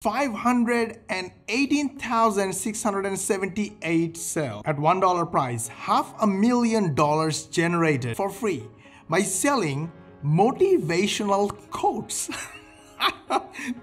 518,678 sales at $1 price, $500,000 generated for free by selling motivational quotes.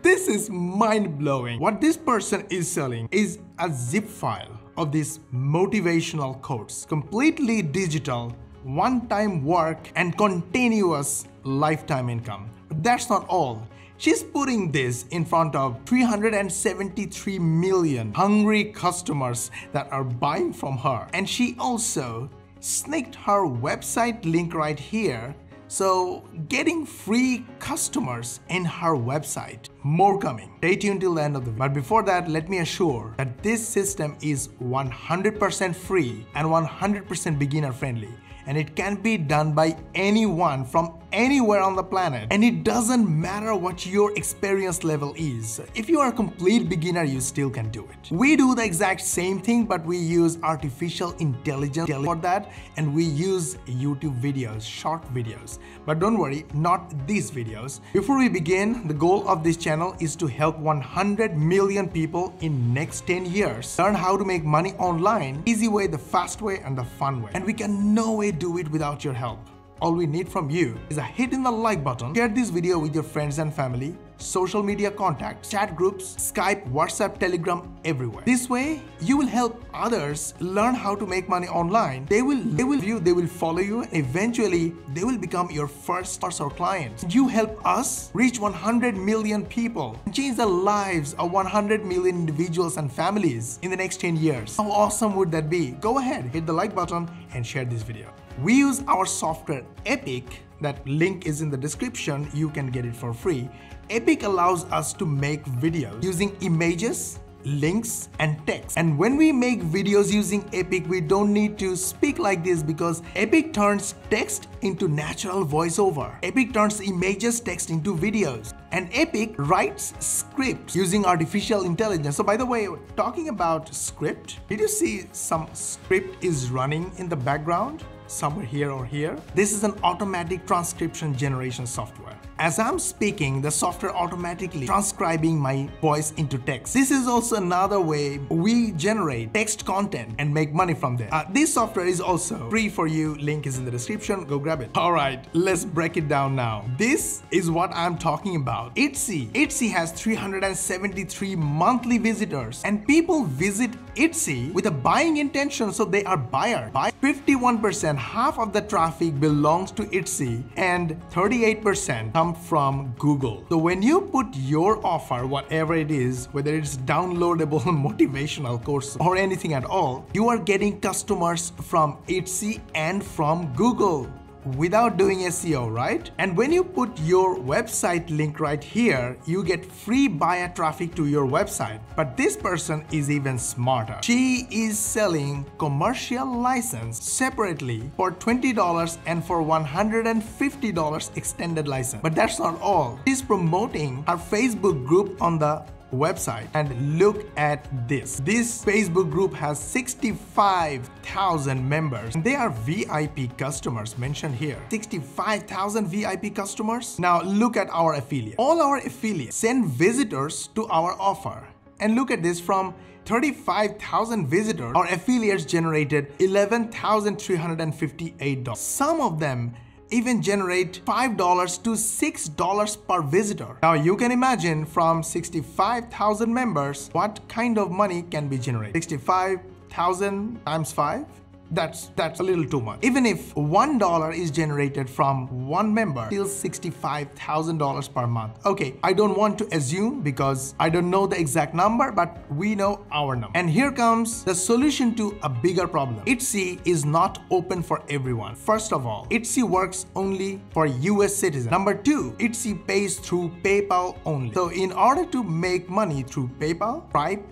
This is mind-blowing. What this person is selling is a zip file of these motivational quotes, completely digital, one-time work and continuous lifetime income. But that's not all. She's putting this in front of 373 million hungry customers that are buying from her. And she also sneaked her website link right here. So getting free customers in her website. More coming. Stay tuned till the end of the video. But before that, let me assure that this system is 100% free and 100% beginner friendly. And it can be done by anyone from anywhere on the planet. And it doesn't matter what your experience level is. If you are a complete beginner, you still can do it. We do the exact same thing, but we use artificial intelligence for that. And we use YouTube videos, short videos. But don't worry, not these videos. Before we begin, the goal of this channel is to help 100 million people in next 10 years. Learn how to make money online, easy way, the fast way, and the fun way. And we can no way do it without your help. All we need from you is a hit in the like button, share this video with your friends and family, social media contacts, chat groups, Skype, WhatsApp, Telegram, everywhere. This way, you will help others learn how to make money online. They will follow you, and eventually they will become your first or clients. You help us reach 100 million people and change the lives of 100 million individuals and families in the next 10 years. How awesome would that be? Go ahead, hit the like button and share this video. We use our software Epic, that link is in the description, you can get it for free. Epic allows us to make videos using images, links and text. And when we make videos using Epic, we don't need to speak like this because Epic turns text into natural voiceover. Epic turns images, text into videos. And Epic writes scripts using artificial intelligence. So by the way, talking about script, did you see some script is running in the background? Somewhere here or here. This is an automatic transcription generation software. As I'm speaking, the software automatically transcribing my voice into text. This is also another way we generate text content and make money from there. This software is also free for you. Link is in the description. Go grab it. All right, let's break it down now. This is what I'm talking about. Etsy. Etsy has 373 monthly visitors, and people visit Etsy with a buying intention, so they are buyers. 51%, half of the traffic belongs to Etsy, and 38% come from Google. So when you put your offer, whatever it is, whether it's downloadable motivational course or anything at all, you are getting customers from Etsy and from Google without doing SEO, right? And when you put your website link right here, you get free buyer traffic to your website. But this person is even smarter. She is selling commercial license separately for $20 and for $150 extended license. But that's not all. She's promoting her Facebook group on the website, and look at this. This Facebook group has 65,000 members. They are VIP customers mentioned here. 65,000 VIP customers. Now look at our affiliate. All our affiliates send visitors to our offer. And look at this, from 35,000 visitors, our affiliates generated $11,358. Some of them even generate $5 to $6 per visitor. Now you can imagine, from 65,000 members, what kind of money can be generated. 65,000 times 5? That's a little too much. Even if $1 is generated from one member, still $65,000 per month. Okay, I don't want to assume because I don't know the exact number, but we know our number. And here comes the solution to a bigger problem. Etsy is not open for everyone. First of all, Etsy works only for US citizens. Number two, Etsy pays through PayPal only. So in order to make money through PayPal, Stripe,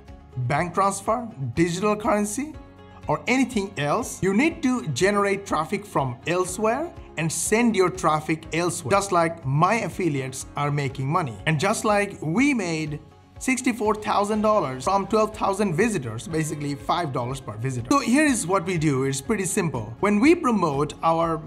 bank transfer, digital currency, or anything else, you need to generate traffic from elsewhere and send your traffic elsewhere. Just like my affiliates are making money. And just like we made $64,000 from 12,000 visitors, basically $5 per visitor. So here is what we do. It's pretty simple. When we promote our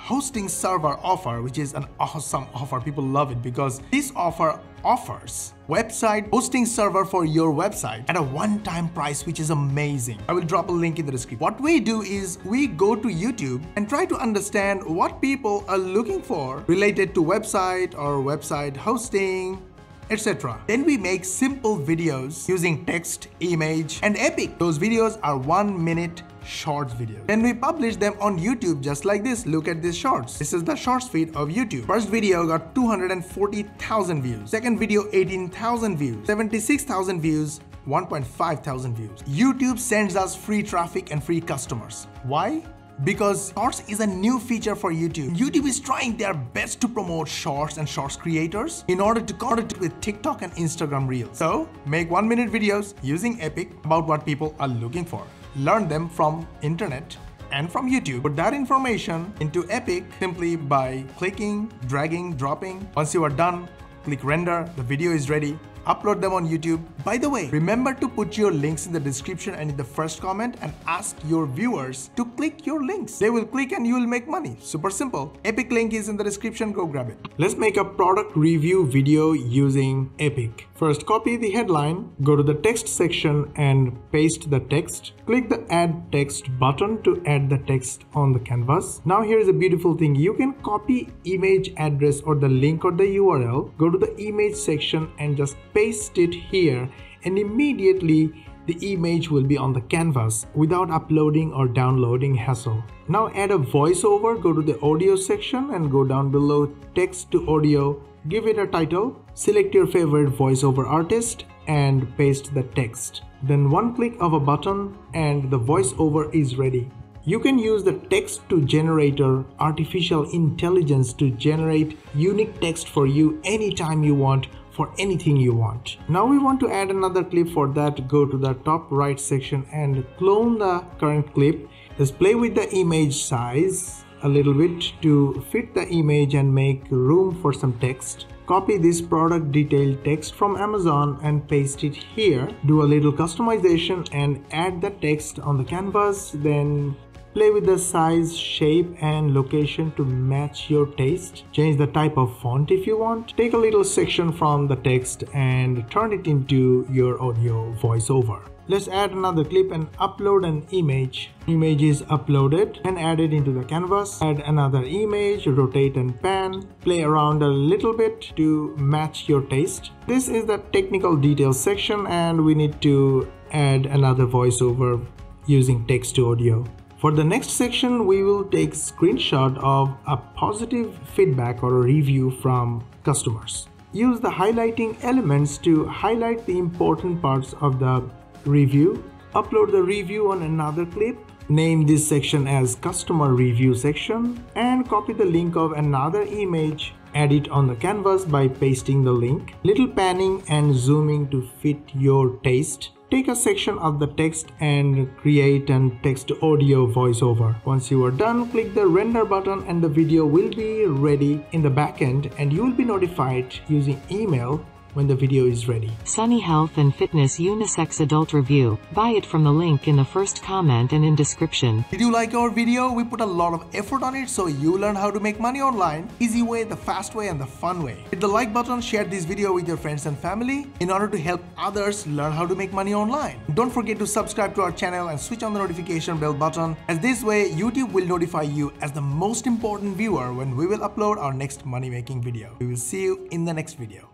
hosting server offer, which is an awesome offer. People love it because this offer offers website hosting server for your website at a one-time price, which is amazing. I will drop a link in the description. What we do is we go to YouTube and try to understand what people are looking for related to website or website hosting, etc. Then we make simple videos using text, image, and epic. Those videos are 1 minute shorts videos. Then we publish them on YouTube just like this. Look at these shorts. This is the shorts feed of YouTube. First video got 240,000 views. Second video 18,000 views. 76,000 views. 1.5 thousand views. YouTube sends us free traffic and free customers. Why? Because Shorts is a new feature for YouTube. YouTube is trying their best to promote Shorts and Shorts creators in order to compete with TikTok and Instagram Reels. So, make 1 minute videos using Epic about what people are looking for. Learn them from internet and from YouTube. Put that information into Epic simply by clicking, dragging, dropping. Once you are done, click render, the video is ready. Upload them on YouTube. By the way, remember to put your links in the description and in the first comment and ask your viewers to click your links. They will click and you will make money. Super simple. Epic link is in the description. Go grab it. Let's make a product review video using Epic. First, copy the headline, go to the text section and paste the text. Click the add text button to add the text on the canvas. Now here is a beautiful thing. You can copy image address or the link or the URL. Go to the image section and just paste it here, and immediately the image will be on the canvas without uploading or downloading hassle. Now add a voiceover. Go to the audio section and go down below text to audio. Give it a title. Select your favorite voiceover artist and paste the text. Then one click of a button and the voiceover is ready. You can use the text to generator artificial intelligence to generate unique text for you anytime you want, for anything you want. Now we want to add another clip. For that, go to the top right section and clone the current clip. Just play with the image size a little bit to fit the image and make room for some text. Copy this product detail text from Amazon and paste it here. Do a little customization and add the text on the canvas. Then play with the size, shape and location to match your taste. Change the type of font if you want. Take a little section from the text and turn it into your audio voiceover. Let's add another clip and upload an image. Image is uploaded and added into the canvas. Add another image, rotate and pan. Play around a little bit to match your taste. This is the technical details section and we need to add another voiceover using text to audio. For the next section, we will take screenshot of a positive feedback or a review from customers. Use the highlighting elements to highlight the important parts of the review. Upload the review on another clip. Name this section as customer review section and copy the link of another image. Add it on the canvas by pasting the link. Little panning and zooming to fit your taste. Take a section of the text and create an text audio voiceover. Once you are done, click the render button and the video will be ready in the backend and you will be notified using email when the video is ready. Sunny Health and Fitness Unisex Adult Review. Buy it from the link in the first comment and in description. Did you like our video? We put a lot of effort on it so you learn how to make money online. Easy way, the fast way and the fun way. Hit the like button, share this video with your friends and family in order to help others learn how to make money online. Don't forget to subscribe to our channel and switch on the notification bell button, as this way YouTube will notify you as the most important viewer when we will upload our next money making video. We will see you in the next video.